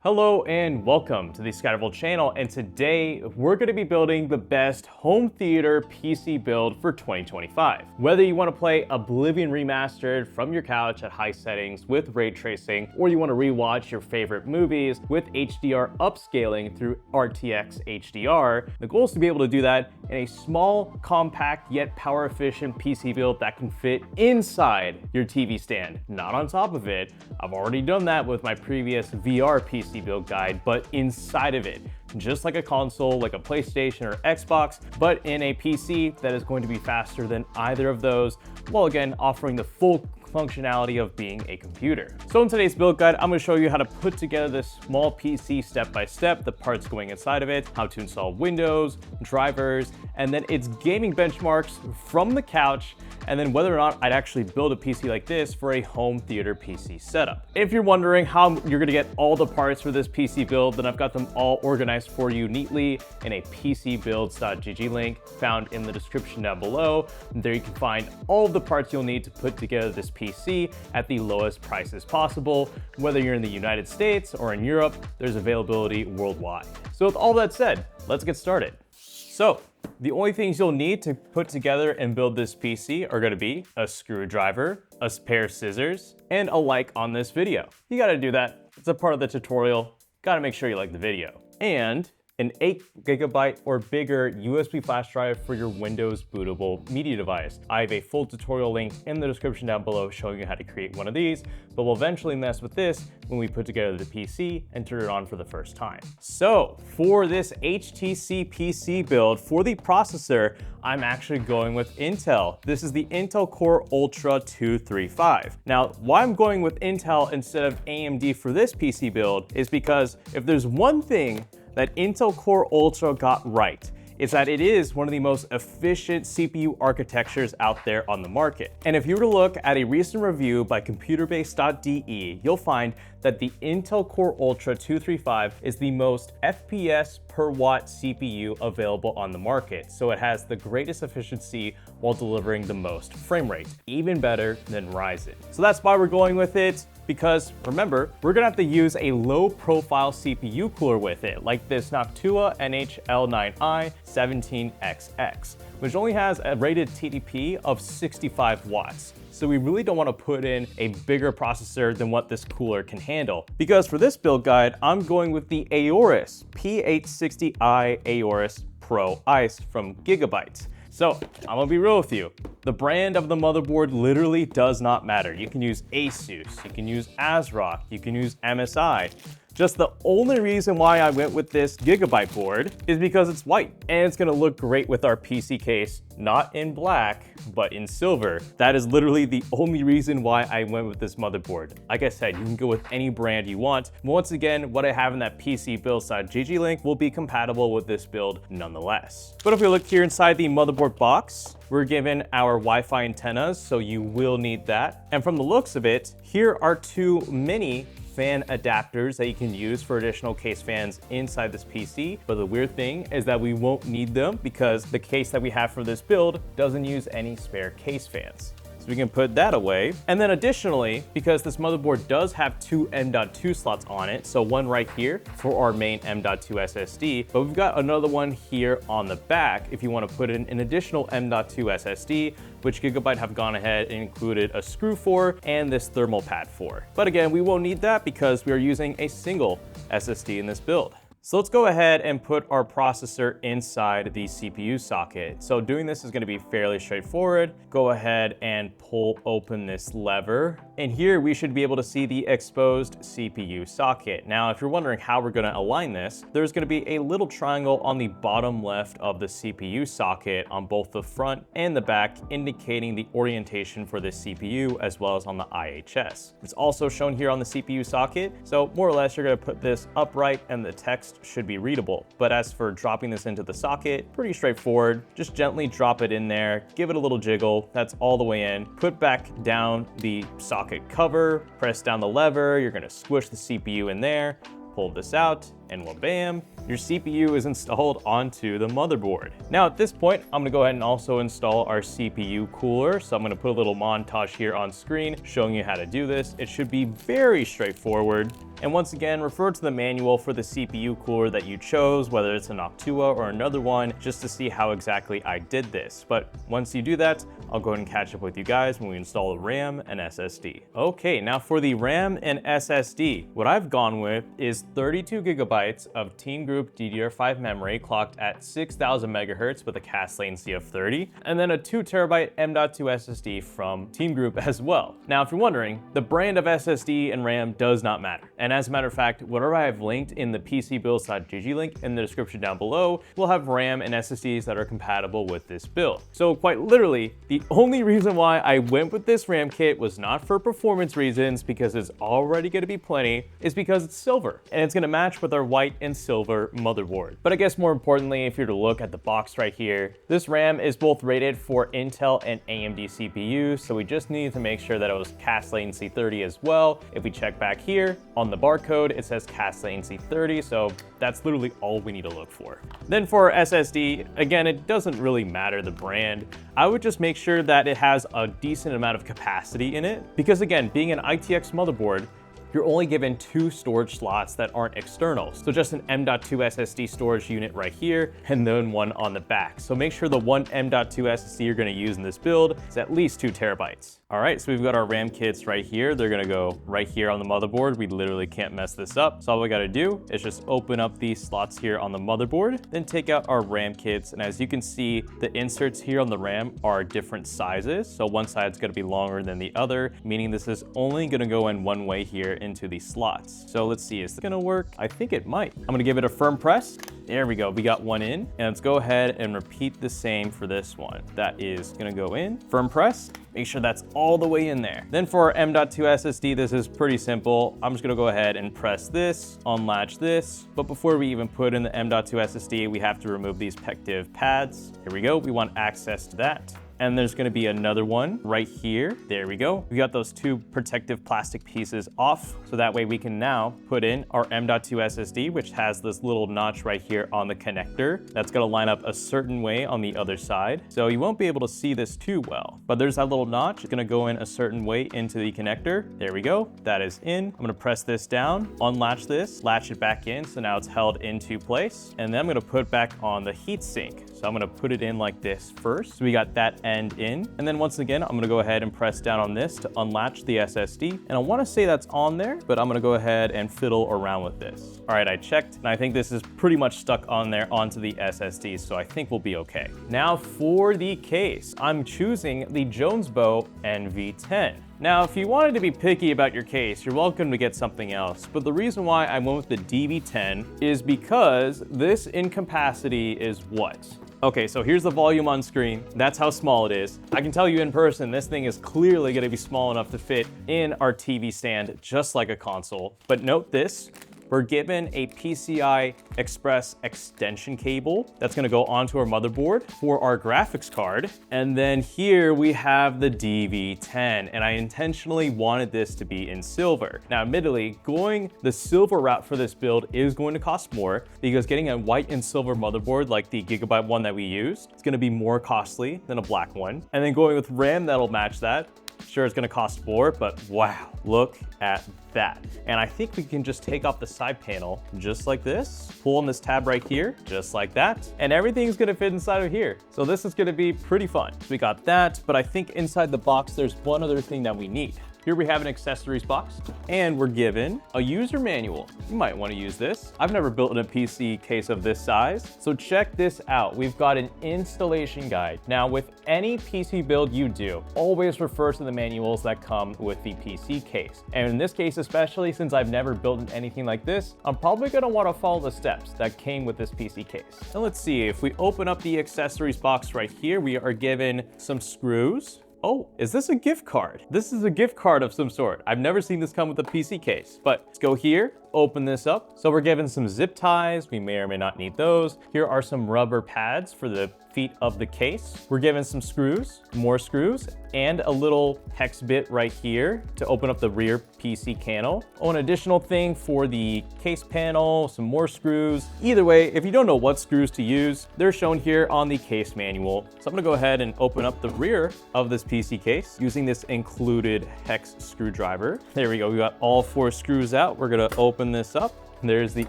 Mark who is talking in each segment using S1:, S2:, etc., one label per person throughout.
S1: Hello and welcome to the Scattervolt channel, and today we're going to be building the best home theater PC build for 2025. Whether you want to play Oblivion Remastered from your couch at high settings with ray tracing, or you want to rewatch your favorite movies with HDR upscaling through RTX HDR, the goal is to be able to do that in a small, compact, yet power efficient PC build that can fit inside your TV stand, not on top of it. I've already done that with my previous VR PC build guide, but inside of it, just like a console, like a PlayStation or Xbox, but in a PC that is going to be faster than either of those, while again offering the full functionality of being a computer. So in today's build guide, I'm going to show you how to put together this small PC step by step, the parts going inside of it, how to install Windows, drivers, and then its gaming benchmarks from the couch, and then whether or not I'd actually build a PC like this for a home theater PC setup. If you're wondering how you're going to get all the parts for this PC build, then I've got them all organized for you neatly in a PCbuilds.gg link found in the description down below. There you can find all of the parts you'll need to put together this PC at the lowest prices possible. Whether you're in the United States or in Europe, there's availability worldwide. So with all that said, let's get started. So the only things you'll need to put together and build this PC are going to be a screwdriver, a pair of scissors, and a like on this video. You got to do that. It's a part of the tutorial. Got to make sure you like the video. And an 8GB or bigger USB flash drive for your Windows bootable media device. I have a full tutorial link in the description down below showing you how to create one of these, but we'll eventually mess with this when we put together the PC and turn it on for the first time. So for this HTC PC build, for the processor, I'm actually going with Intel. This is the Intel Core Ultra 235. Now, why I'm going with Intel instead of AMD for this PC build is because if there's one thing that Intel Core Ultra got right, is that it is one of the most efficient CPU architectures out there on the market. And if you were to look at a recent review by computerbase.de, you'll find that the Intel Core Ultra 235 is the most FPS per watt CPU available on the market. So it has the greatest efficiency while delivering the most frame rate, even better than Ryzen. So that's why we're going with it, because remember, we're gonna have to use a low profile CPU cooler with it, like this Noctua NHL9i 17XX, which only has a rated TDP of 65 watts. So we really don't want to put in a bigger processor than what this cooler can handle. Because for this build guide, I'm going with the Aorus P860i Aorus Pro Ice from Gigabyte. So I'm gonna be real with you. The brand of the motherboard literally does not matter. You can use Asus, you can use ASRock, you can use MSI. Just the only reason why I went with this Gigabyte board is because it's white and it's gonna look great with our PC case, not in black, but in silver. That is literally the only reason why I went with this motherboard. Like I said, you can go with any brand you want. Once again, what I have in that PCbuilds.gg link will be compatible with this build nonetheless. But if we look here inside the motherboard box, we're given our Wi-Fi antennas, so you will need that. And from the looks of it, here are two mini fan adapters that you can use for additional case fans inside this PC. But the weird thing is that we won't need them because the case that we have for this build doesn't use any spare case fans. So we can put that away. And then additionally, because this motherboard does have two M.2 slots on it, so one right here for our main M.2 SSD, but we've got another one here on the back if you want to put in an additional M.2 SSD, which Gigabyte have gone ahead and included a screw for and this thermal pad for. But again, we won't need that because we are using a single SSD in this build. So let's go ahead and put our processor inside the CPU socket. So doing this is going to be fairly straightforward. Go ahead and pull open this lever. And here we should be able to see the exposed CPU socket. Now, if you're wondering how we're going to align this, there's going to be a little triangle on the bottom left of the CPU socket on both the front and the back, indicating the orientation for the CPU as well as on the IHS. It's also shown here on the CPU socket. So more or less, you're going to put this upright and the text should be readable. But as for dropping this into the socket, pretty straightforward. Just gently drop it in there, give it a little jiggle. That's all the way in. Put back down the socket cover, press down the lever. You're gonna squish the CPU in there, pull this out, and bam, your CPU is installed onto the motherboard. Now at this point, I'm gonna go ahead and also install our CPU cooler. So I'm gonna put a little montage here on screen showing you how to do this. It should be very straightforward. And once again, refer to the manual for the CPU cooler that you chose, whether it's an Noctua or another one, just to see how exactly I did this. But once you do that, I'll go ahead and catch up with you guys when we install the RAM and SSD. Okay, now for the RAM and SSD, what I've gone with is 32 gigabytes of Team Group DDR5 memory clocked at 6,000 megahertz with a CAS latency of 30, and then a 2 terabyte M.2 SSD from Team Group as well. Now, if you're wondering, the brand of SSD and RAM does not matter. And as a matter of fact, whatever I have linked in the PCBuilds.gg link in the description down below will have RAM and SSDs that are compatible with this build. So quite literally, the only reason why I went with this RAM kit was not for performance reasons, because it's already going to be plenty, is because it's silver and it's going to match with our white and silver motherboard. But I guess more importantly, if you're to look at the box right here, this RAM is both rated for Intel and AMD CPUs, so we just needed to make sure that it was CAS latency 30 as well. If we check back here on the barcode, it says CAS latency 30, so that's literally all we need to look for. Then for our SSD, again, it doesn't really matter the brand. I would just make sure that it has a decent amount of capacity in it, because again, being an ITX motherboard, you're only given 2 storage slots that aren't external. So just an M.2 SSD storage unit right here, and then one on the back. So make sure the one M.2 SSD you're gonna use in this build is at least 2 terabytes. All right, so we've got our RAM kits right here. They're gonna go right here on the motherboard. We literally can't mess this up. So all we gotta do is just open up these slots here on the motherboard, then take out our RAM kits. And as you can see, the inserts here on the RAM are different sizes. So one side's gonna be longer than the other, meaning this is only gonna go in one way here into these slots. So let's see, is this gonna work? I think it might. I'm gonna give it a firm press. There we go, we got one in. And let's go ahead and repeat the same for this one. That is gonna go in, firm press, make sure that's all the way in there. Then for our M.2 SSD, this is pretty simple. I'm just gonna go ahead and press this, unlatch this. But before we even put in the M.2 SSD, we have to remove these protective pads. Here we go, we want access to that. And there's gonna be another one right here. There we go. We got those 2 protective plastic pieces off. So that way we can now put in our M.2 SSD, which has this little notch right here on the connector. That's gonna line up a certain way on the other side. So you won't be able to see this too well, but there's that little notch. It's gonna go in a certain way into the connector. There we go, that is in. I'm gonna press this down, unlatch this, latch it back in. So now it's held into place. And then I'm gonna put it back on the heatsink. So I'm gonna put it in like this first. So we got that end in. And then once again, I'm gonna go ahead and press down on this to unlatch the SSD. And I wanna say that's on there, but I'm gonna go ahead and fiddle around with this. All right, I checked, and I think this is pretty much stuck on there onto the SSD, so I think we'll be okay. Now for the case, I'm choosing the Jonsbo NV10. Now, if you wanted to be picky about your case, you're welcome to get something else. But the reason why I went with the DV10 is because this in capacity is what? Okay, so here's the volume on screen. That's how small it is. I can tell you in person, this thing is clearly gonna be small enough to fit in our TV stand, just like a console. But note this, we're given a PCI Express extension cable that's gonna go onto our motherboard for our graphics card. And then here we have the DV10, and I intentionally wanted this to be in silver. Now, admittedly, going the silver route for this build is going to cost more, because getting a white and silver motherboard like the Gigabyte one that we used, it's gonna be more costly than a black one. And then going with RAM that'll match that, sure, it's gonna cost more, but wow, look at that. And I think we can just take off the side panel just like this, pull on this tab right here, just like that, and everything's gonna fit inside of here. So this is gonna be pretty fun. So we got that, but I think inside the box, there's one other thing that we need. Here we have an accessories box, and we're given a user manual. You might want to use this. I've never built a PC case of this size, so check this out. We've got an installation guide. Now, with any PC build you do, always refer to the manuals that come with the PC case. And in this case, especially since I've never built anything like this, I'm probably gonna want to follow the steps that came with this PC case. Now let's see, if we open up the accessories box right here, we are given some screws. Oh, is this a gift card? This is a gift card of some sort. I've never seen this come with a PC case, but let's go here. open this up. So we're given some zip ties. We may or may not need those. Here are some rubber pads for the feet of the case. We're given some screws, more screws, and a little hex bit right here to open up the rear PC panel. Oh, an additional thing for the case panel, some more screws. Either way, if you don't know what screws to use, they're shown here on the case manual. So I'm gonna go ahead and open up the rear of this PC case using this included hex screwdriver. There we go, we got all 4 screws out. We're gonna open this up. There's the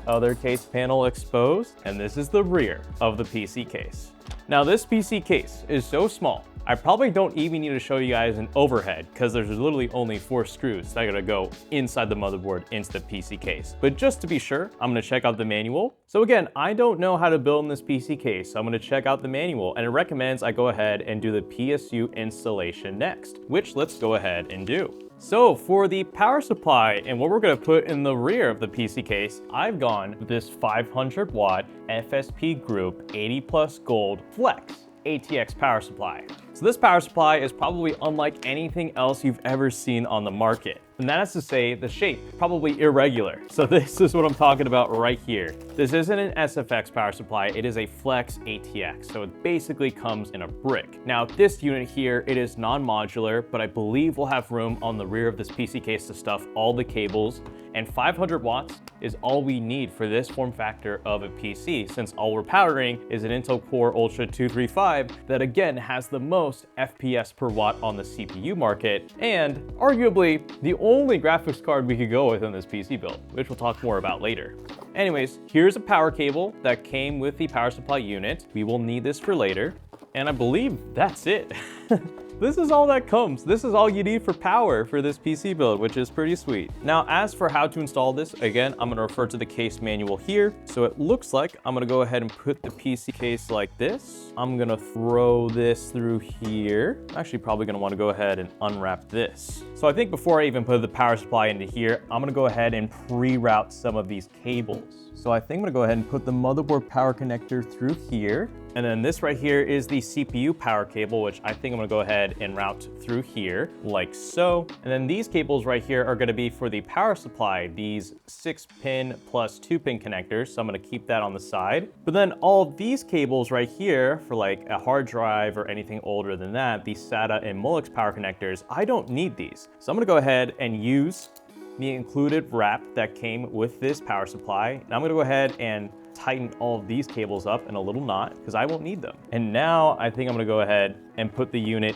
S1: other case panel exposed, and this is the rear of the PC case. Now this PC case is so small, I probably don't even need to show you guys an overhead because there's literally only 4 screws that are gonna go inside the motherboard into the PC case. But just to be sure, I'm gonna check out the manual. So again, I don't know how to build in this PC case, so I'm gonna check out the manual, and it recommends I go ahead and do the PSU installation next, which let's go ahead and do. So for the power supply and what we're gonna put in the rear of the PC case, I've gone with this 500 watt FSP Group 80 Plus Gold Flex ATX power supply. So this power supply is probably unlike anything else you've ever seen on the market. And that is to say, the shape, probably irregular. So this is what I'm talking about right here. This isn't an SFX power supply, it is a Flex ATX. So it basically comes in a brick. Now this unit here, it is non-modular, but I believe we'll have room on the rear of this PC case to stuff all the cables. And 500 watts is all we need for this form factor of a PC, since all we're powering is an Intel Core Ultra 235 that again has the most FPS per watt on the CPU market, and arguably the only graphics card we could go with in this PC build, which we'll talk more about later. Anyways, here's a power cable that came with the power supply unit. We will need this for later, and I believe that's it. This is all that comes. This is all you need for power for this PC build, which is pretty sweet. Now, as for how to install this, again, I'm gonna refer to the case manual here. So it looks like I'm gonna go ahead and put the PC case like this. I'm gonna throw this through here. I'm actually probably gonna wanna go ahead and unwrap this. So I think before I even put the power supply into here, I'm gonna go ahead and pre-route some of these cables. So I think I'm gonna go ahead and put the motherboard power connector through here. And then this right here is the CPU power cable, which I think I'm gonna go ahead and route through here, like so. And then these cables right here are gonna be for the power supply, these 6-pin plus 2-pin connectors. So I'm gonna keep that on the side. But then all of these cables right here for like a hard drive or anything older than that, the SATA and Molex power connectors, I don't need these. So I'm gonna go ahead and use the included wrap that came with this power supply. And I'm gonna go ahead and tighten all of these cables up in a little knot because I won't need them. And now I think I'm gonna go ahead and put the unit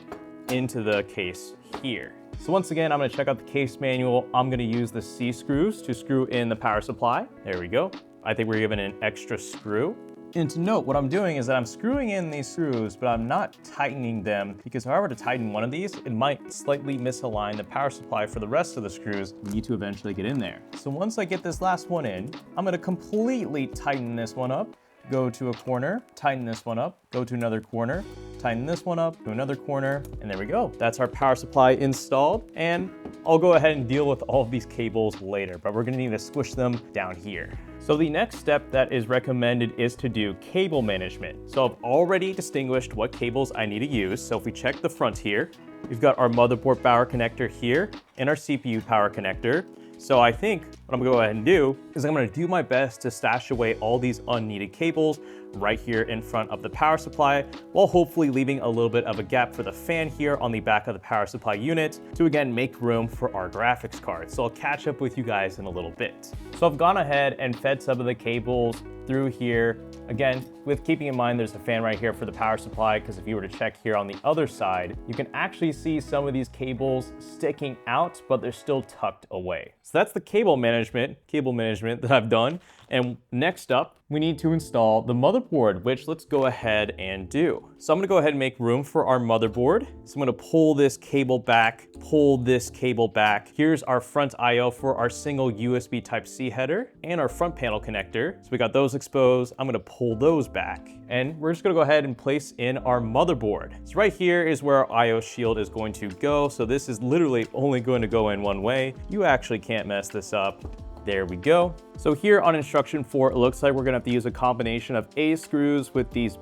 S1: into the case here. So once again, I'm gonna check out the case manual. I'm gonna use the C screws to screw in the power supply. There we go. I think we're given an extra screw. And to note, what I'm doing is that I'm screwing in these screws, but I'm not tightening them because if I were to tighten one of these, it might slightly misalign the power supply for the rest of the screws we need to eventually get in there. So once I get this last one in, I'm gonna completely tighten this one up, go to a corner, tighten this one up, go to another corner, tighten this one up to another corner, and there we go. That's our power supply installed, and I'll go ahead and deal with all of these cables later, but we're gonna need to squish them down here. So the next step that is recommended is to do cable management. So I've already distinguished what cables I need to use. So if we check the front here, we've got our motherboard power connector here and our CPU power connector. So I think what I'm gonna go ahead and do is I'm gonna do my best to stash away all these unneeded cables right here in front of the power supply, while hopefully leaving a little bit of a gap for the fan here on the back of the power supply unit to again make room for our graphics card. So I'll catch up with you guys in a little bit. So I've gone ahead and fed some of the cables through here. Again, with keeping in mind there's a fan right here for the power supply, because if you were to check here on the other side, you can actually see some of these cables sticking out, but they're still tucked away. So that's the cable management that I've done. And next up, we need to install the motherboard, which let's go ahead and do. So I'm gonna go ahead and make room for our motherboard. So I'm gonna pull this cable back, pull this cable back. Here's our front IO for our single USB Type-C header and our front panel connector. So we got those exposed. I'm gonna pull those back. And we're just gonna go ahead and place in our motherboard. So right here is where our IO shield is going to go. So this is literally only going to go in one way. You actually can't mess this up. There we go. So here on instruction 4, it looks like we're gonna have to use a combination of A screws with these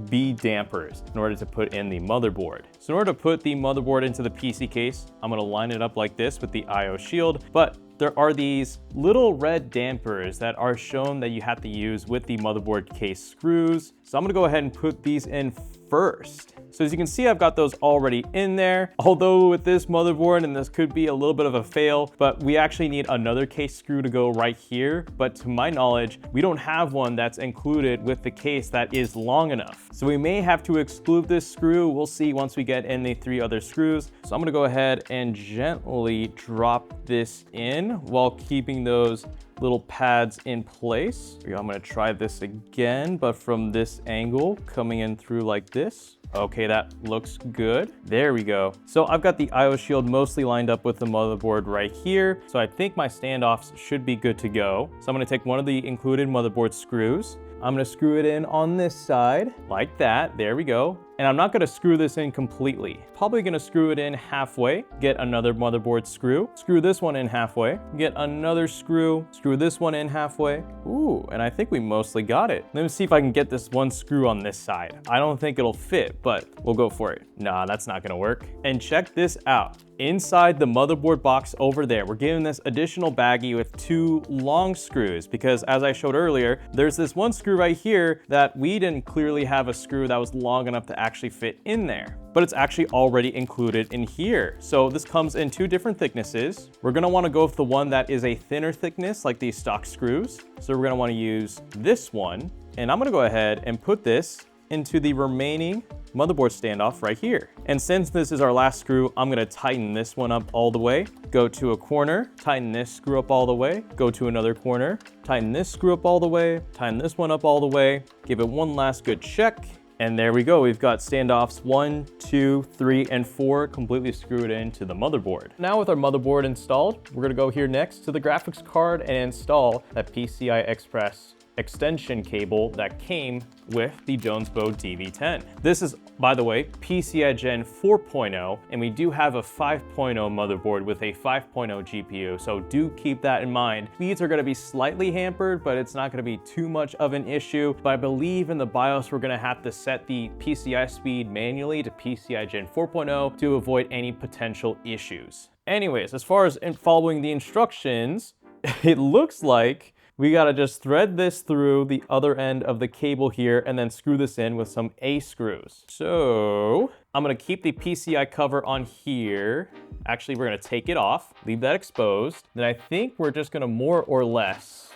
S1: B dampers in order to put in the motherboard. So in order to put the motherboard into the PC case, I'm gonna line it up like this with the IO shield, but there are these little red dampers that are shown that you have to use with the motherboard case screws. So I'm gonna go ahead and put these in first. So as you can see, I've got those already in there. Although with this motherboard, and this could be a little bit of a fail, but we actually need another case screw to go right here. But to my knowledge, we don't have one that's included with the case that is long enough. So we may have to exclude this screw. We'll see once we get in the 3 other screws. So I'm gonna go ahead and gently drop this in while keeping those little pads in place. I'm gonna try this again, but from this angle, coming in through like this. Okay, that looks good. There we go. So I've got the IO shield mostly lined up with the motherboard right here. So I think my standoffs should be good to go. So I'm gonna take one of the included motherboard screws. I'm gonna screw it in on this side like that. There we go. And I'm not gonna screw this in completely. Probably gonna screw it in halfway, get another motherboard screw this one in halfway, get another screw this one in halfway. Ooh, and I think we mostly got it. Let me see if I can get this one screw on this side. I don't think it'll fit, but we'll go for it. Nah, that's not gonna work. And check this out. Inside the motherboard box over there, we're giving this additional baggie with 2 long screws because as I showed earlier, there's this one screw right here that we didn't clearly have a screw that was long enough to actually fit in there, but it's actually already included in here. So this comes in 2 different thicknesses. We're gonna wanna go with the one that is a thinner thickness like these stock screws. So we're gonna wanna use this one, and I'm gonna go ahead and put this into the remaining motherboard standoff right here. And since this is our last screw, I'm gonna tighten this one up all the way, go to a corner, tighten this screw up all the way, go to another corner, tighten this screw up all the way, tighten this one up all the way, give it one last good check. And there we go. We've got standoffs 1, 2, 3, and 4 completely screwed into the motherboard. Now with our motherboard installed, we're gonna go here next to the graphics card and install that PCI Express extension cable that came with the Jonsbo DV10. This is, by the way, PCI Gen 4.0, and we do have a 5.0 motherboard with a 5.0 GPU, so do keep that in mind. Speeds are gonna be slightly hampered, but it's not gonna be too much of an issue. But I believe in the BIOS, we're gonna have to set the PCI speed manually to PCI Gen 4.0 to avoid any potential issues. Anyways, as far as following the instructions, it looks like we gotta just thread this through the other end of the cable here and then screw this in with some A screws. So I'm gonna keep the PCI cover on here. Actually, we're gonna take it off, leave that exposed. Then I think we're just gonna more or less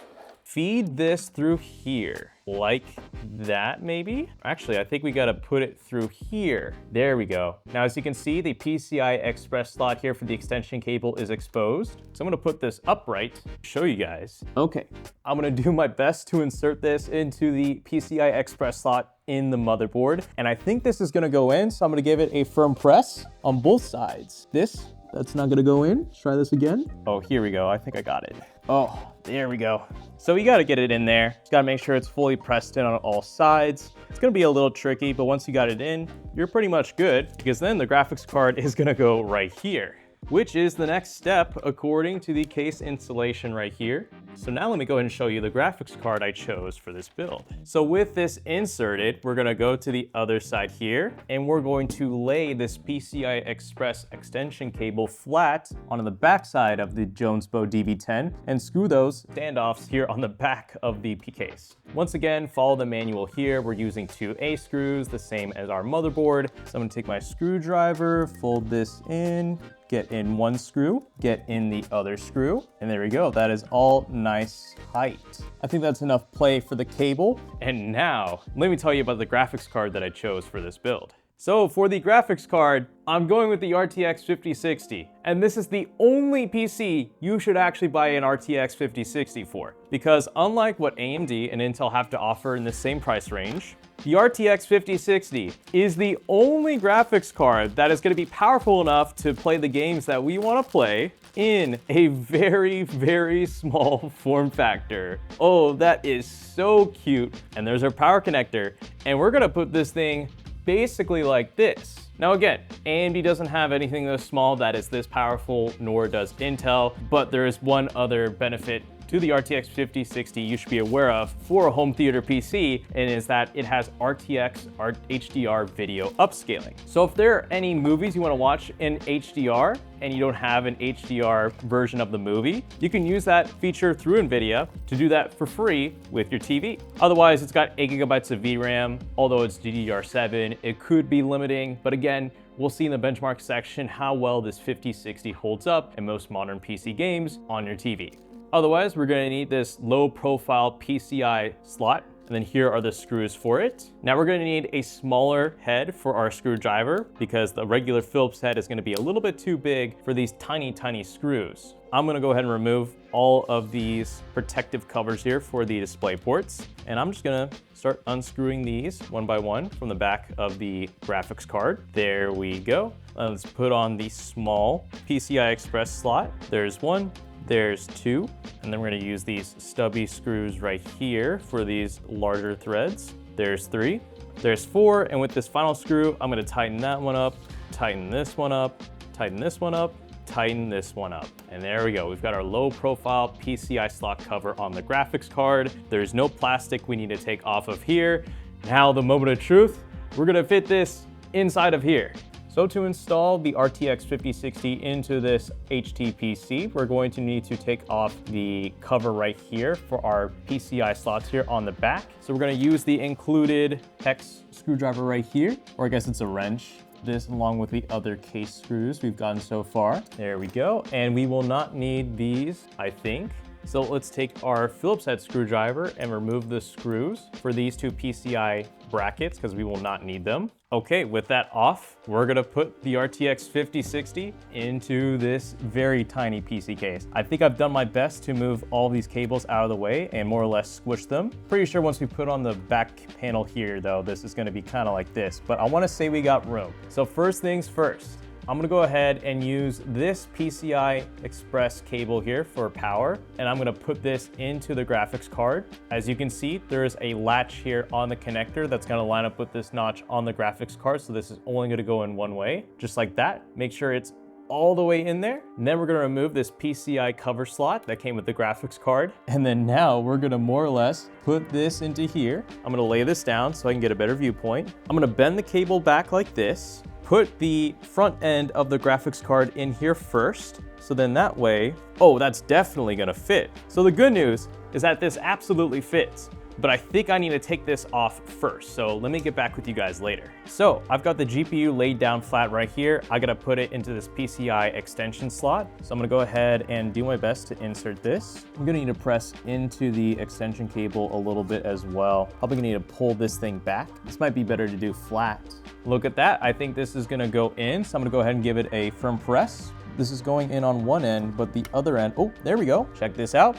S1: feed this through here, like that maybe? Actually, I think we gotta put it through here. There we go. Now, as you can see, the PCI Express slot here for the extension cable is exposed. So I'm gonna put this upright, show you guys. Okay, I'm gonna do my best to insert this into the PCI Express slot in the motherboard. And I think this is gonna go in, so I'm gonna give it a firm press on both sides. That's not gonna go in. Let's try this again. Oh, here we go. I think I got it. Oh, there we go. So you gotta get it in there. Just gotta make sure it's fully pressed in on all sides. It's gonna be a little tricky, but once you got it in, you're pretty much good, because then the graphics card is gonna go right here, which is the next step according to the case installation right here. So now let me go ahead and show you the graphics card I chose for this build. So with this inserted, we're gonna go to the other side here, and we're going to lay this PCI Express extension cable flat on the back side of the Jonsbo DV10 and screw those standoffs here on the back of the case. Once again, follow the manual here. We're using 2 A screws, the same as our motherboard. So I'm gonna take my screwdriver, fold this in, get in one screw, get in the other screw, and there we go. That is all nice tight. I think that's enough play for the cable. And now, let me tell you about the graphics card that I chose for this build. So for the graphics card, I'm going with the RTX 5060. And this is the only PC you should actually buy an RTX 5060 for. Because unlike what AMD and Intel have to offer in the same price range, the RTX 5060 is the only graphics card that is going to be powerful enough to play the games that we want to play in a very, very small form factor. Oh, that is so cute. And there's our power connector. And we're going to put this thing basically like this. Now again, AMD doesn't have anything this small that is this powerful, nor does Intel, but there is one other benefit to the RTX 5060 you should be aware of for a home theater PC, and is that it has RTX HDR video upscaling. So if there are any movies you want to watch in HDR and you don't have an HDR version of the movie, you can use that feature through NVIDIA to do that for free with your TV. Otherwise, it's got 8 GB of VRAM, although it's DDR7, it could be limiting, but again, we'll see in the benchmark section how well this 5060 holds up in most modern PC games on your TV. Otherwise, we're gonna need this low profile PCI slot, and then here are the screws for it. Now we're gonna need a smaller head for our screwdriver because the regular Phillips head is gonna be a little bit too big for these tiny, tiny screws. I'm gonna go ahead and remove all of these protective covers here for the display ports, and I'm just gonna start unscrewing these one by one from the back of the graphics card. There we go. Let's put on the small PCI Express slot. There's one. There's two, and then we're gonna use these stubby screws right here for these larger threads. There's three, there's four, and with this final screw, I'm gonna tighten that one up, tighten this one up, tighten this one up, tighten this one up. And there we go, we've got our low profile PCI slot cover on the graphics card. There's no plastic we need to take off of here. Now the moment of truth, we're gonna fit this inside of here. So to install the RTX 5060 into this HTPC, we're going to need to take off the cover right here for our PCI slots here on the back. So we're gonna use the included hex screwdriver right here, or I guess it's a wrench. This along with the other case screws we've gotten so far. There we go. And we will not need these, I think. So let's take our Phillips head screwdriver and remove the screws for these two PCI brackets because we will not need them. Okay, with that off, we're gonna put the RTX 5060 into this very tiny PC case. I think I've done my best to move all these cables out of the way and more or less squish them. Pretty sure once we put on the back panel here though, this is gonna be kind of like this, but I wanna say we got room. So first things first, I'm gonna go ahead and use this PCI Express cable here for power, and I'm gonna put this into the graphics card. As you can see, there is a latch here on the connector that's gonna line up with this notch on the graphics card, so this is only gonna go in one way, just like that. Make sure it's all the way in there. And then we're gonna remove this PCI cover slot that came with the graphics card. And then now we're gonna more or less put this into here. I'm gonna lay this down so I can get a better viewpoint. I'm gonna bend the cable back like this, put the front end of the graphics card in here first. So then that way, oh, that's definitely gonna fit. So the good news is that this absolutely fits, but I think I need to take this off first. So let me get back with you guys later. So I've got the GPU laid down flat right here. I gotta put it into this PCI extension slot. So I'm gonna go ahead and do my best to insert this. I'm gonna need to press into the extension cable a little bit as well. Probably gonna need to pull this thing back. This might be better to do flat. Look at that, I think this is gonna go in. So I'm gonna go ahead and give it a firm press. This is going in on one end, but the other end, oh, there we go. Check this out.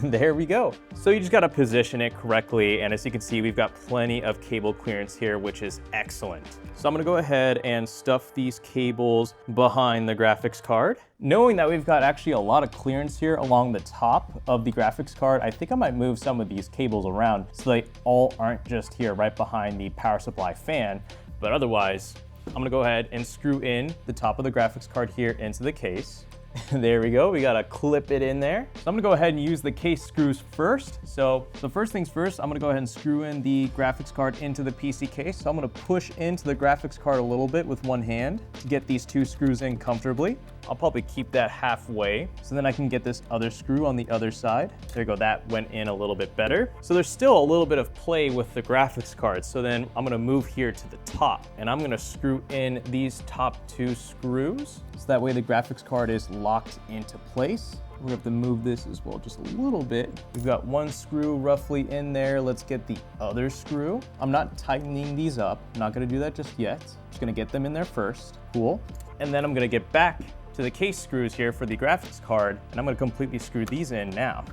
S1: There we go. So you just gotta position it correctly, and as you can see, we've got plenty of cable clearance here, which is excellent. So I'm gonna go ahead and stuff these cables behind the graphics card. Knowing that we've got actually a lot of clearance here along the top of the graphics card, I think I might move some of these cables around so they all aren't just here right behind the power supply fan, but otherwise, I'm gonna go ahead and screw in the top of the graphics card here into the case. There we go, we gotta clip it in there. So I'm gonna go ahead and use the case screws first. So first things first, I'm gonna go ahead and screw in the graphics card into the PC case. So I'm gonna push into the graphics card a little bit with one hand to get these two screws in comfortably. I'll probably keep that halfway, so then I can get this other screw on the other side. There you go, that went in a little bit better. So there's still a little bit of play with the graphics card. So then I'm gonna move here to the top, and I'm gonna screw in these top two screws. So that way the graphics card is locked into place. We're gonna have to move this as well just a little bit. We've got one screw roughly in there. Let's get the other screw. I'm not tightening these up. I'm not gonna do that just yet. Just gonna get them in there first. Cool. And then I'm gonna get back to the case screws here for the graphics card, and I'm gonna completely screw these in now.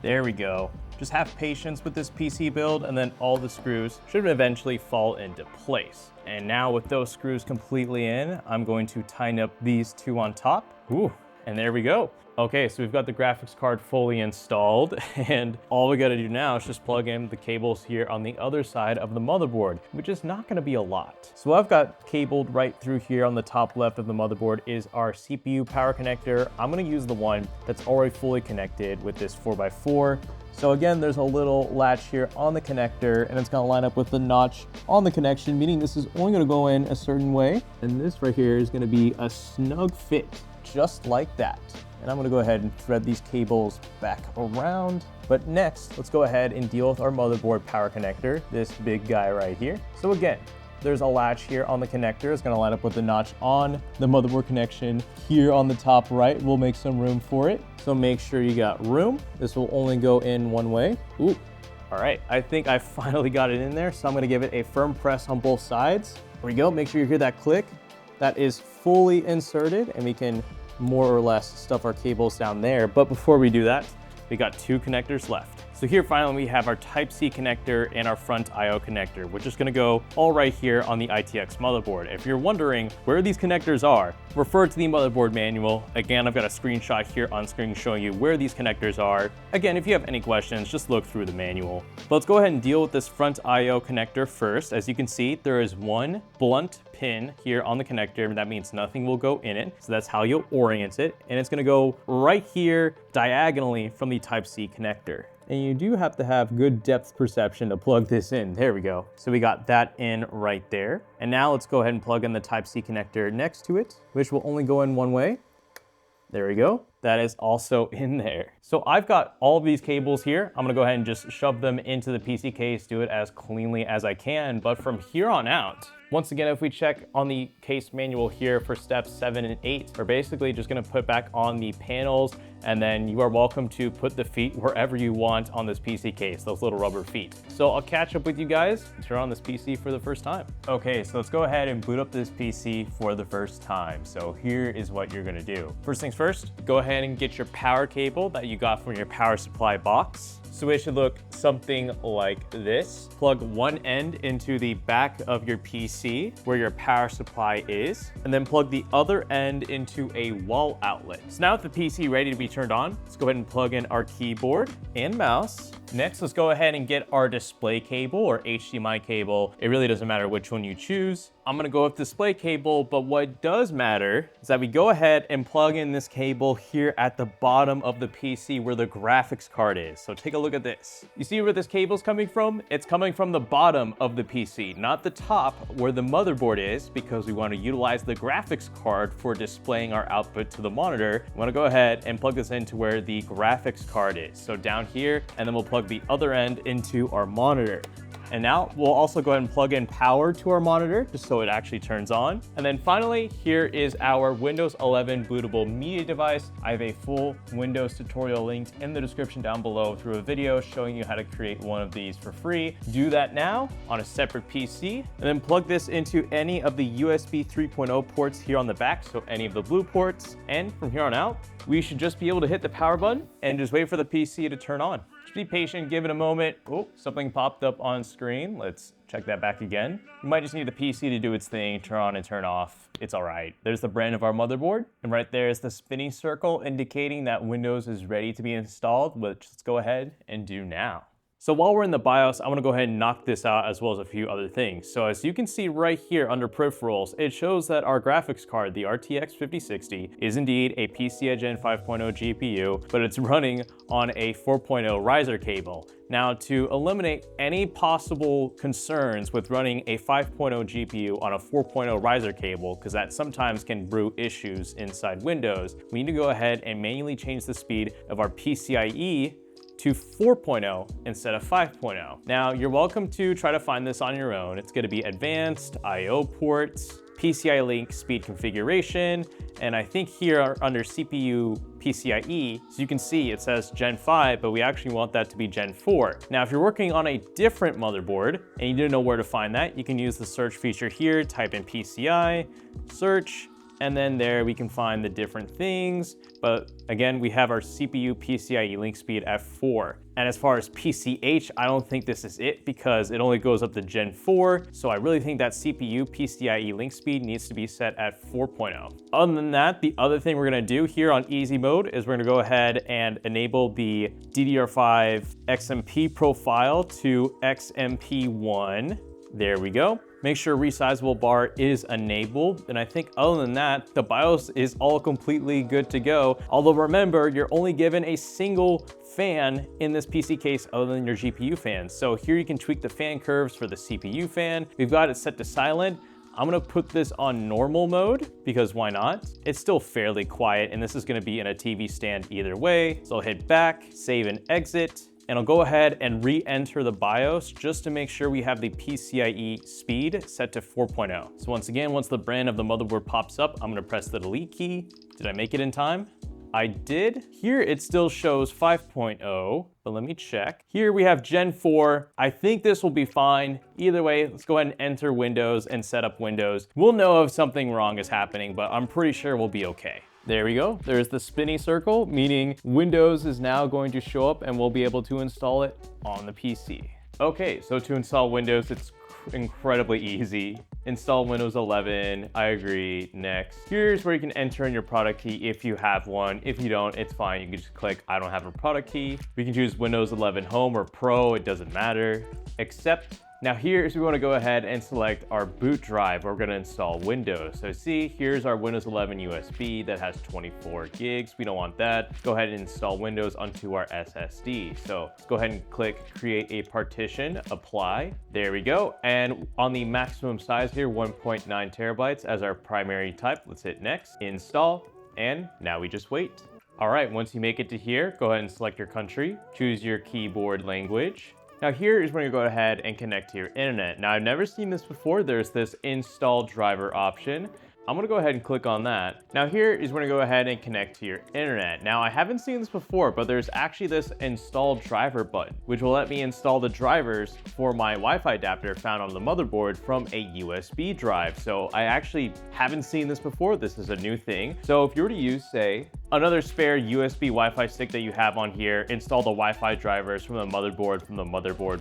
S1: There we go. Just have patience with this PC build, and then all the screws should eventually fall into place. And now with those screws completely in, I'm going to tighten up these two on top. Ooh, And there we go. Okay, so we've got the graphics card fully installed, and all we gotta do now is just plug in the cables here on the other side of the motherboard, which is not gonna be a lot. So what I've got cabled right through here on the top left of the motherboard is our CPU power connector. I'm gonna use the one that's already fully connected with this 4x4. So again, there's a little latch here on the connector, and it's gonna line up with the notch on the connection, meaning this is only gonna go in a certain way. And this right here is gonna be a snug fit, just like that. And I'm gonna go ahead and thread these cables back around. But next, let's go ahead and deal with our motherboard power connector, this big guy right here. So again, there's a latch here on the connector. It's gonna line up with the notch on the motherboard connection here on the top right. We'll make some room for it. So make sure you got room. This will only go in one way. Ooh, all right. I think I finally got it in there. So I'm gonna give it a firm press on both sides. There we go, make sure you hear that click. That is fully inserted, and we can more or less stuff our cables down there. But before we do that, we got two connectors left. So here finally we have our Type-C connector and our front I/O connector, which is gonna go all right here on the ITX motherboard. If you're wondering where these connectors are, refer to the motherboard manual. Again, I've got a screenshot here on screen showing you where these connectors are. Again, if you have any questions, just look through the manual. But let's go ahead and deal with this front I/O connector first. As you can see, there is one blunt pin here on the connector. That means nothing will go in it. So that's how you'll orient it. And it's gonna go right here diagonally from the Type-C connector. And you do have to have good depth perception to plug this in. There we go. So we got that in right there. And now let's go ahead and plug in the Type-C connector next to it, which will only go in one way. There we go. That is also in there. So I've got all of these cables here. I'm gonna go ahead and just shove them into the PC case, do it as cleanly as I can. But from here on out, once again, if we check on the case manual here for steps 7 and 8, we're basically just gonna put back on the panels, and then you are welcome to put the feet wherever you want on this PC case, those little rubber feet. So I'll catch up with you guys and turn on this PC for the first time. Okay, so let's go ahead and boot up this PC for the first time. So here is what you're gonna do. First things first, go ahead and get your power cable that you got from your power supply box. So it should look something like this. Plug one end into the back of your PC where your power supply is, and then plug the other end into a wall outlet. So now with the PC ready to be turned on, let's go ahead and plug in our keyboard and mouse. Next, let's go ahead and get our display cable or HDMI cable. It really doesn't matter which one you choose. I'm gonna go with display cable, but what does matter is that we go ahead and plug in this cable here at the bottom of the PC where the graphics card is. So take a look at this. You see where this cable's coming from? It's coming from the bottom of the PC, not the top where the motherboard is, because we want to utilize the graphics card for displaying our output to the monitor. We want to go ahead and plug this into where the graphics card is. So down here, and then we'll plug the other end into our monitor. And now we'll also go ahead and plug in power to our monitor just so it actually turns on. And then finally, here is our Windows 11 bootable media device. I have a full Windows tutorial linked in the description down below through a video showing you how to create one of these for free. Do that now on a separate PC, and then plug this into any of the USB 3.0 ports here on the back, so any of the blue ports. And from here on out, we should just be able to hit the power button and just wait for the PC to turn on. Just be patient, give it a moment. Oh, something popped up on screen. Let's check that back again. You might just need the PC to do its thing, turn on and turn off. It's all right. There's the brand of our motherboard, and right there is the spinning circle indicating that Windows is ready to be installed, which let's go ahead and do now. So while we're in the BIOS, I want to go ahead and knock this out as well as a few other things. So as you can see right here under peripherals, it shows that our graphics card, the RTX 5060, is indeed a PCIe Gen 5.0 GPU, but it's running on a 4.0 riser cable. Now, to eliminate any possible concerns with running a 5.0 GPU on a 4.0 riser cable, because that sometimes can brew issues inside Windows, we need to go ahead and manually change the speed of our PCIe to 4.0 instead of 5.0. Now, you're welcome to try to find this on your own. It's gonna be advanced, I/O ports, PCI link speed configuration, and I think here under CPU PCIe, so you can see it says Gen 5, but we actually want that to be Gen 4. Now, if you're working on a different motherboard and you didn't know where to find that, you can use the search feature here, type in PCI, search, and then there we can find the different things. But again, we have our CPU PCIe link speed at 4. And as far as PCH, I don't think this is it because it only goes up to Gen 4. So I really think that CPU PCIe link speed needs to be set at 4.0. Other than that, the other thing we're gonna do here on easy mode is we're gonna go ahead and enable the DDR5 XMP profile to XMP1. There we go. Make sure resizable bar is enabled. And I think other than that, the BIOS is all completely good to go. Although remember, you're only given a single fan in this PC case other than your GPU fan. So here you can tweak the fan curves for the CPU fan. We've got it set to silent. I'm gonna put this on normal mode because why not? It's still fairly quiet and this is gonna be in a TV stand either way. So I'll hit back, save and exit. And I'll go ahead and re-enter the BIOS just to make sure we have the PCIe speed set to 4.0. So once again, once the brand of the motherboard pops up, I'm gonna press the delete key. Did I make it in time? I did. Here it still shows 5.0, but let me check. Here we have Gen 4. I think this will be fine. Either way, let's go ahead and enter Windows and set up Windows. We'll know if something wrong is happening, but I'm pretty sure we'll be okay. There we go. There's the spinny circle, meaning Windows is now going to show up and we'll be able to install it on the PC. Okay, so to install Windows, it's incredibly easy. Install Windows 11, I agree, next. Here's where you can enter in your product key if you have one. If you don't, it's fine. You can just click, I don't have a product key. We can choose Windows 11 Home or Pro, it doesn't matter. Accept. Now here's we want to go ahead and select our boot drive. We're going to install Windows. So see, here's our Windows 11 USB that has 24 gigs. We don't want that. Go ahead and install Windows onto our SSD. So let's go ahead and click create a partition, apply. There we go. And on the maximum size here, 1.9 terabytes as our primary type. Let's hit next, install, and now we just wait. All right, once you make it to here, go ahead and select your country, choose your keyboard language. Now here is when you go ahead and connect to your internet. Now I've never seen this before. There's this install driver option. I'm gonna go ahead and click on that. Now here is when you go ahead and connect to your internet. Now I haven't seen this before, but there's actually this install driver button, which will let me install the drivers for my Wi-Fi adapter found on the motherboard from a USB drive. So I actually haven't seen this before. This is a new thing. So if you were to use, say, another spare USB Wi-Fi stick that you have on here, install the Wi-Fi drivers from the motherboard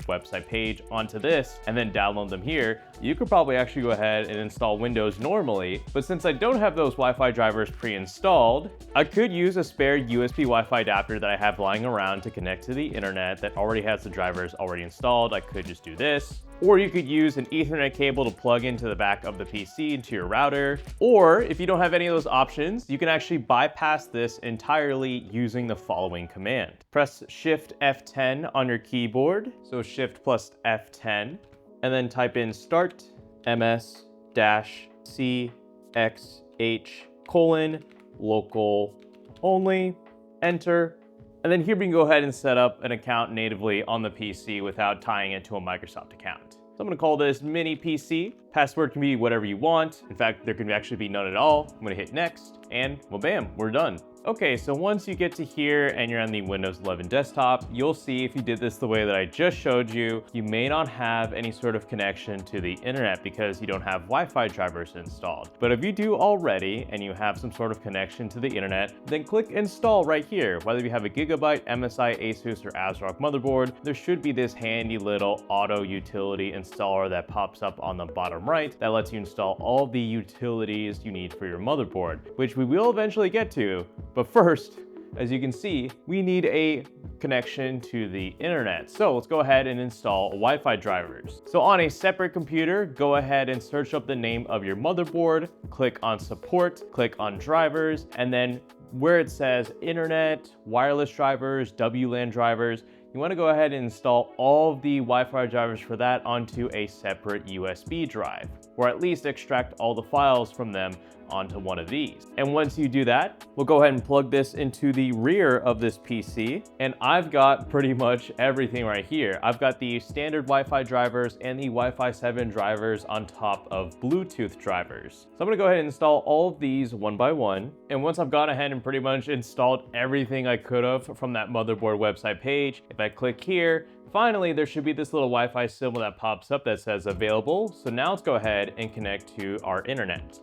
S1: website page onto this, and then download them here, you could probably actually go ahead and install Windows normally. But since I don't have those Wi-Fi drivers pre-installed, I could use a spare USB Wi-Fi adapter that I have lying around to connect to the internet that already has the drivers already installed. I could just do this. Or you could use an Ethernet cable to plug into the back of the PC into your router. Or if you don't have any of those options, you can actually bypass this entirely using the following command. Press Shift F10 on your keyboard. So Shift plus F10, and then type in start ms-cxh:/local only, enter. And then here we can go ahead and set up an account natively on the PC without tying it to a Microsoft account. So I'm gonna call this Mini PC. Password can be whatever you want. In fact, there can actually be none at all. I'm gonna hit next, and well, bam, we're done. Okay, so once you get to here and you're on the Windows 11 desktop, you'll see if you did this the way that I just showed you, you may not have any sort of connection to the internet because you don't have Wi-Fi drivers installed. But if you do already and you have some sort of connection to the internet, then click install right here. Whether you have a Gigabyte, MSI, Asus, or ASRock motherboard, there should be this handy little auto utility installer that pops up on the bottom right that lets you install all the utilities you need for your motherboard, which we will eventually get to. But first, as you can see, we need a connection to the internet. So let's go ahead and install Wi-Fi drivers. So on a separate computer, go ahead and search up the name of your motherboard, click on support, click on drivers, and then where it says internet, wireless drivers, WLAN drivers, you want to go ahead and install all of the Wi-Fi drivers for that onto a separate USB drive, or at least extract all the files from them onto one of these. And once you do that, we'll go ahead and plug this into the rear of this PC. And I've got pretty much everything right here. I've got the standard Wi-Fi drivers and the Wi-Fi 7 drivers on top of Bluetooth drivers. So I'm gonna go ahead and install all of these one by one. And once I've gone ahead and pretty much installed everything I could have from that motherboard website page, if I click here, finally, there should be this little Wi-Fi symbol that pops up that says available. So now let's go ahead and connect to our internet.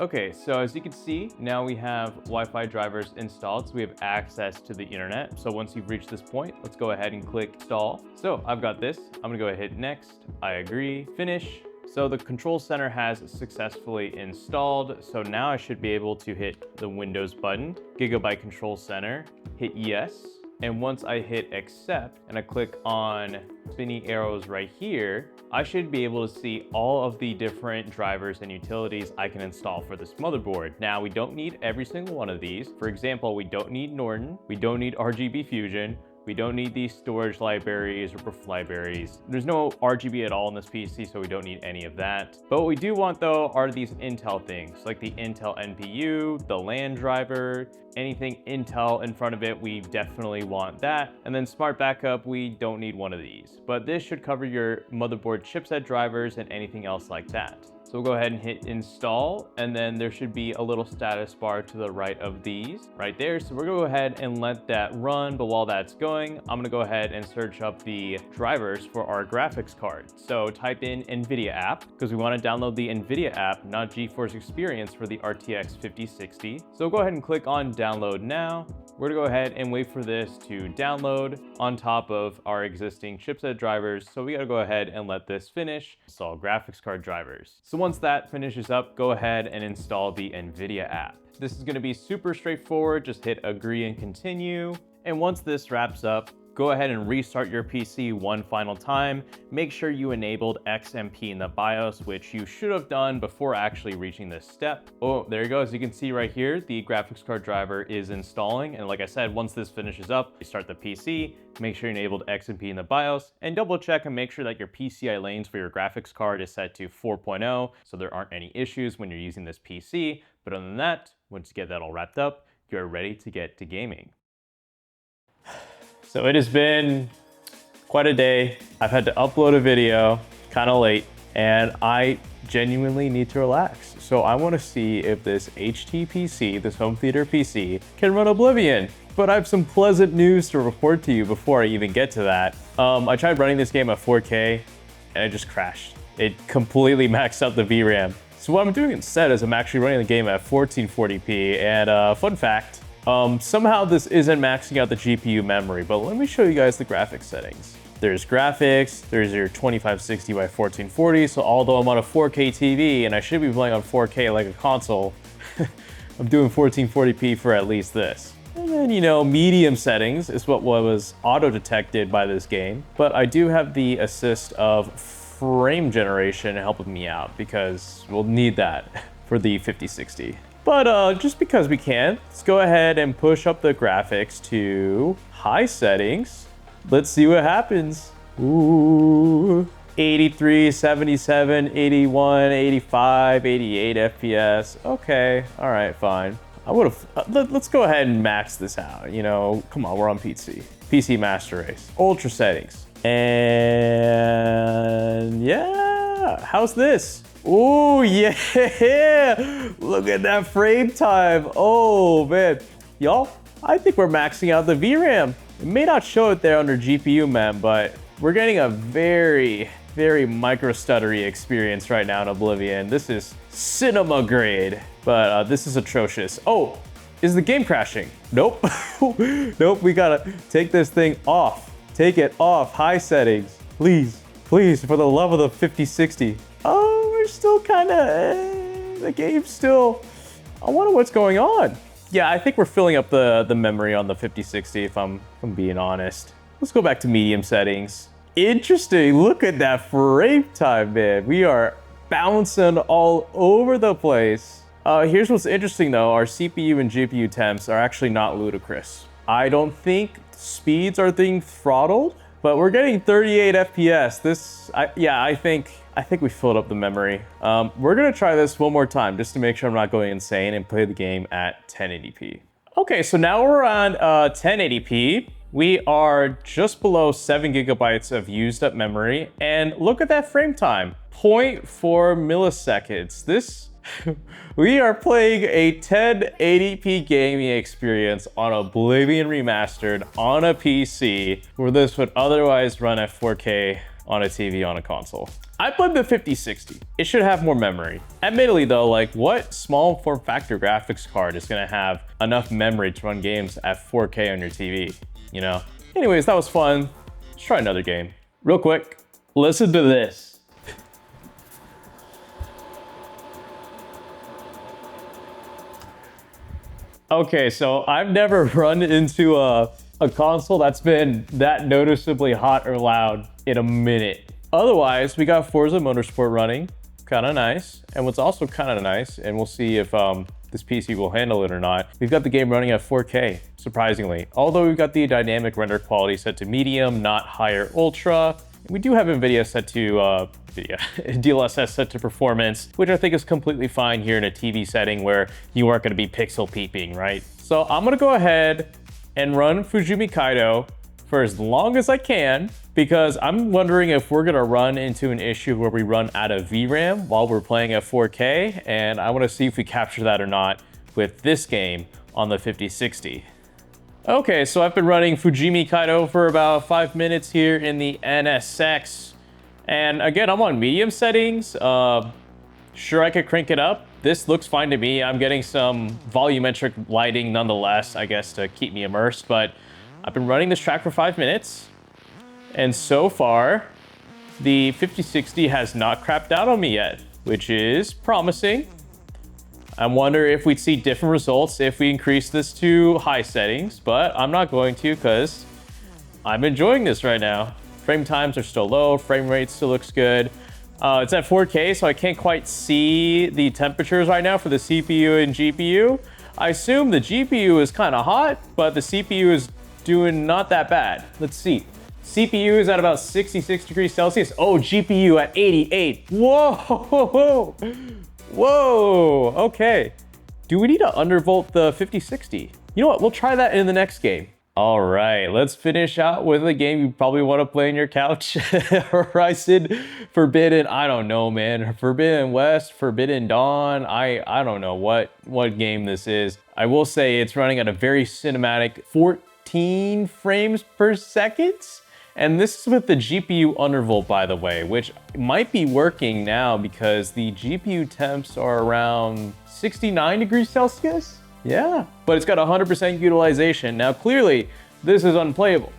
S1: Okay, so as you can see, now we have Wi-Fi drivers installed, so we have access to the internet. So once you've reached this point, let's go ahead and click install. So I've got this. I'm gonna go ahead and hit next. I agree, finish. So the control center has successfully installed. So now I should be able to hit the Windows button, Gigabyte Control Center, hit yes. And once I hit accept and I click on spinny arrows right here, I should be able to see all of the different drivers and utilities I can install for this motherboard. Now, we don't need every single one of these. For example, we don't need Norton, we don't need RGB Fusion, we don't need these storage libraries or perf libraries. There's no RGB at all in this PC, so we don't need any of that. But what we do want though are these Intel things, like the Intel NPU, the LAN driver, anything Intel in front of it, we definitely want that. And then Smart Backup, we don't need one of these. But this should cover your motherboard chipset drivers and anything else like that. So we'll go ahead and hit install, and then there should be a little status bar to the right of these right there. So we're gonna go ahead and let that run, but while that's going, I'm gonna go ahead and search up the drivers for our graphics card. So type in NVIDIA app, because we wanna download the NVIDIA app, not GeForce Experience for the RTX 5060. So go ahead and click on download now. We're gonna go ahead and wait for this to download on top of our existing chipset drivers. So we gotta go ahead and let this finish, install graphics card drivers. So once that finishes up, go ahead and install the NVIDIA app. This is gonna be super straightforward. Just hit agree and continue. And once this wraps up, go ahead and restart your PC one final time. Make sure you enabled XMP in the BIOS, which you should have done before actually reaching this step. Oh, there you go. As you can see right here, the graphics card driver is installing. And like I said, once this finishes up, you start the PC, make sure you enabled XMP in the BIOS, and double check and make sure that your PCI lanes for your graphics card is set to 4.0, so there aren't any issues when you're using this PC. But other than that, once you get that all wrapped up, you're ready to get to gaming. So it has been quite a day. I've had to upload a video kind of late, and I genuinely need to relax. So I want to see if this HTPC, this home theater PC, can run Oblivion. But I have some pleasant news to report to you before I even get to that. I tried running this game at 4K and it just crashed. It completely maxed out the VRAM. So what I'm doing instead is I'm actually running the game at 1440p, and fun fact, somehow this isn't maxing out the GPU memory, but let me show you guys the graphics settings. There's graphics, there's your 2560 by 1440, so although I'm on a 4K TV and I should be playing on 4K like a console, I'm doing 1440p for at least this. And then, you know, medium settings is what was auto-detected by this game, but I do have the assist of frame generation helping me out because we'll need that for the 5060. But just because we can, let's go ahead and push up the graphics to high settings. Let's see what happens. Ooh, 83, 77, 81, 85, 88 FPS. Okay, all right, fine. I would have, let's go ahead and max this out. You know, come on, we're on PC Master Race. Ultra settings. And yeah, how's this? Oh yeah, look at that frame time. Oh man, y'all, I think we're maxing out the VRAM. It may not show it there under GPU mem, but we're getting a very micro stuttery experience right now in Oblivion. This is cinema grade, but this is atrocious. Oh, is the game crashing? Nope. Nope, we gotta take this thing off. Take it off, high settings. Please, please, for the love of the 5060. Oh, we're still kind of, the game's still, I wonder what's going on. Yeah, I think we're filling up the memory on the 5060 if I'm being honest. Let's go back to medium settings. Interesting, look at that frame time, man. We are bouncing all over the place. Here's what's interesting though, our CPU and GPU temps are actually not ludicrous. I don't think speeds are being throttled, but we're getting 38 FPS. I think we filled up the memory. We're gonna try this one more time just to make sure I'm not going insane and play the game at 1080p. Okay, so now we're on 1080p. We are just below 7 gigabytes of used up memory, and look at that frame time, 0.4 milliseconds. This, we are playing a 1080p gaming experience on Oblivion Remastered on a PC, where this would otherwise run at 4K on a TV on a console. I played the 5060. It should have more memory. Admittedly though, like what small form factor graphics card is gonna have enough memory to run games at 4K on your TV, you know? Anyways, that was fun. Let's try another game. Real quick, listen to this. Okay, so I've never run into a console that's been that noticeably hot or loud in a minute. Otherwise, we got Forza Motorsport running, kind of nice. And what's also kind of nice, and we'll see if this PC will handle it or not, we've got the game running at 4K, surprisingly. Although we've got the dynamic render quality set to medium, not higher ultra. We do have NVIDIA set to DLSS set to performance, which I think is completely fine here in a TV setting where you aren't gonna be pixel peeping, right? So I'm gonna go ahead and run Fujimi Kaido for as long as I can, because I'm wondering if we're gonna run into an issue where we run out of VRAM while we're playing at 4K, and I wanna see if we capture that or not with this game on the 5060. Okay, so I've been running Fujimi Kaido for about 5 minutes here in the NSX. And again, I'm on medium settings. Sure, I could crank it up. This looks fine to me. I'm getting some volumetric lighting nonetheless, I guess, to keep me immersed. But I've been running this track for 5 minutes. And so far, the 5060 has not crapped out on me yet, which is promising. I wonder if we'd see different results if we increase this to high settings, but I'm not going to because I'm enjoying this right now. Frame times are still low, frame rate still looks good. It's at 4K, so I can't quite see the temperatures right now for the CPU and GPU. I assume the GPU is kind of hot, but the CPU is doing not that bad. Let's see. CPU is at about 66 degrees Celsius. Oh, GPU at 88. Whoa! Whoa, okay. Do we need to undervolt the 5060? You know what, we'll try that in the next game. All right, let's finish out with a game you probably want to play on your couch. Horizon Forbidden, I don't know, man. Forbidden West, Forbidden Dawn, I don't know what game this is. I will say it's running at a very cinematic 14 frames per second. And this is with the GPU undervolt, by the way, which might be working now because the GPU temps are around 69 degrees Celsius. Yeah, but it's got 100% utilization. Now, clearly, this is unplayable.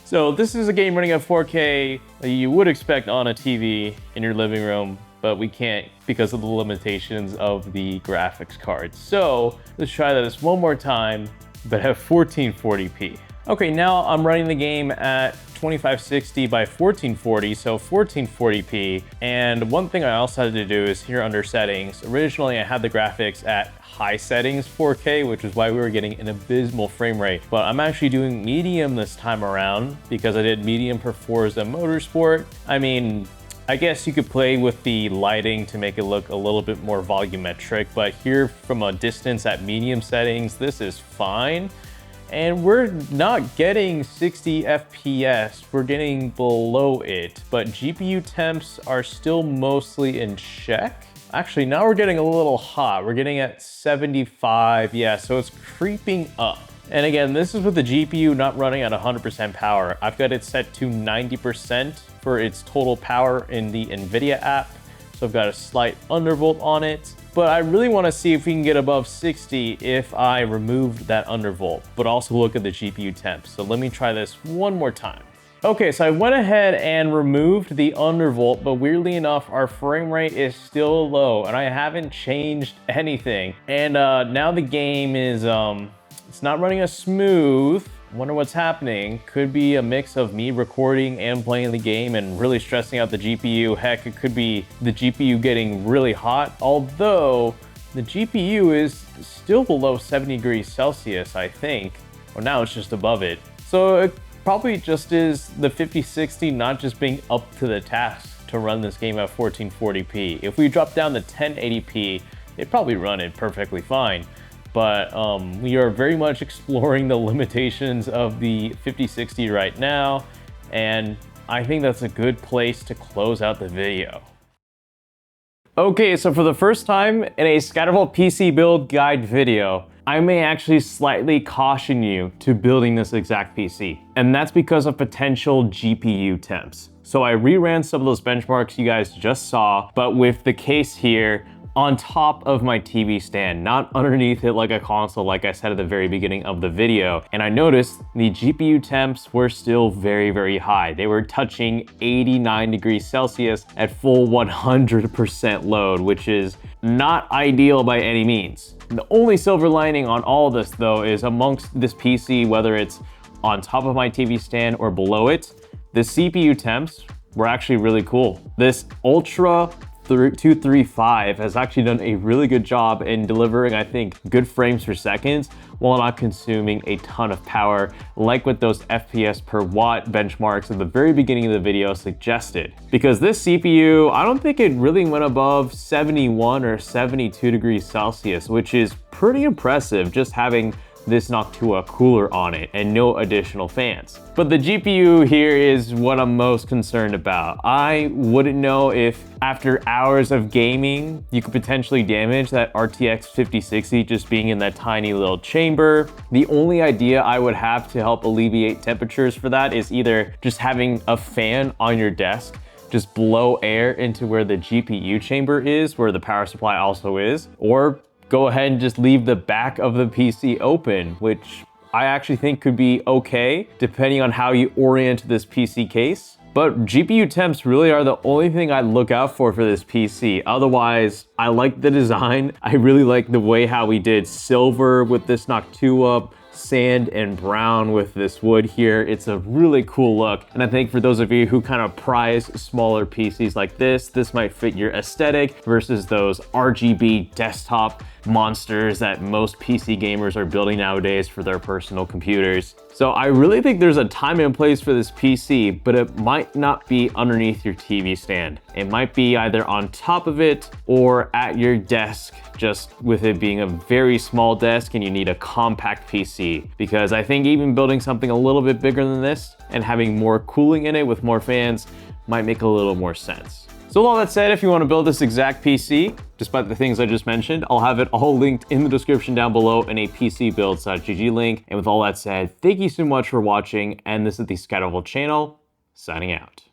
S1: So this is a game running at 4K that you would expect on a TV in your living room, but we can't because of the limitations of the graphics card. So let's try this one more time, but at 1440p. Okay, now I'm running the game at 2560 by 1440, so 1440p. And one thing I also had to do is here under settings, originally I had the graphics at high settings 4K, which is why we were getting an abysmal frame rate. But I'm actually doing medium this time around because I did medium for Forza Motorsport. I mean, I guess you could play with the lighting to make it look a little bit more volumetric, but here from a distance at medium settings, this is fine. And we're not getting 60 FPS, we're getting below it, but GPU temps are still mostly in check. Actually, now we're getting a little hot. We're getting at 75, yeah, so it's creeping up. And again, this is with the GPU not running at 100% power. I've got it set to 90% for its total power in the NVIDIA app. So I've got a slight undervolt on it, but I really want to see if we can get above 60 if I removed that undervolt, but also look at the GPU temps. So let me try this one more time. Okay, so I went ahead and removed the undervolt, but weirdly enough, our frame rate is still low and I haven't changed anything. And now the game is, it's not running as smooth. Wonder what's happening. Could be a mix of me recording and playing the game and really stressing out the GPU. Heck, it could be the GPU getting really hot, although the GPU is still below 70 degrees Celsius, I think. Or now it's just above it. So it probably just is the 5060 not just being up to the task to run this game at 1440p. If we drop down to 1080p, it'd probably run it perfectly fine. But we are very much exploring the limitations of the 5060 right now, and I think that's a good place to close out the video. Okay, so for the first time in a Scattervault PC build guide video, I may actually slightly caution you to building this exact PC. And that's because of potential GPU temps. So I reran some of those benchmarks you guys just saw, but with the case here on top of my TV stand, not underneath it like a console, like I said at the very beginning of the video. And I noticed the GPU temps were still very, very high. They were touching 89 degrees Celsius at full 100% load, which is not ideal by any means. The only silver lining on all this though is amongst this PC, whether it's on top of my TV stand or below it, the CPU temps were actually really cool. This Ultra 235 has actually done a really good job in delivering, I think, good frames per second while not consuming a ton of power, like what those FPS per watt benchmarks at the very beginning of the video suggested. Because this CPU, I don't think it really went above 71 or 72 degrees Celsius, which is pretty impressive just having this Noctua cooler on it and no additional fans. But the GPU here is what I'm most concerned about. I wouldn't know if after hours of gaming, you could potentially damage that RTX 5060 just being in that tiny little chamber. The only idea I would have to help alleviate temperatures for that is either just having a fan on your desk just blow air into where the GPU chamber is, where the power supply also is, or go ahead and just leave the back of the PC open, which I actually think could be okay, depending on how you orient this PC case. But GPU temps really are the only thing I look out for this PC. Otherwise, I like the design. I really like the way how we did silver with this Noctua, sand and brown with this wood here. It's a really cool look. And I think for those of you who kind of prize smaller PCs like this might fit your aesthetic versus those RGB desktop monsters that most PC gamers are building nowadays for their personal computers. So I really think there's a time and place for this PC, but it might not be underneath your TV stand. It might be either on top of it or at your desk, just with it being a very small desk and you need a compact PC. Because I think even building something a little bit bigger than this and having more cooling in it with more fans might make a little more sense. So with all that said, if you want to build this exact PC, despite the things I just mentioned, I'll have it all linked in the description down below in a PCBuild.gg link. And with all that said, thank you so much for watching, and this is the Scattervolt channel, signing out.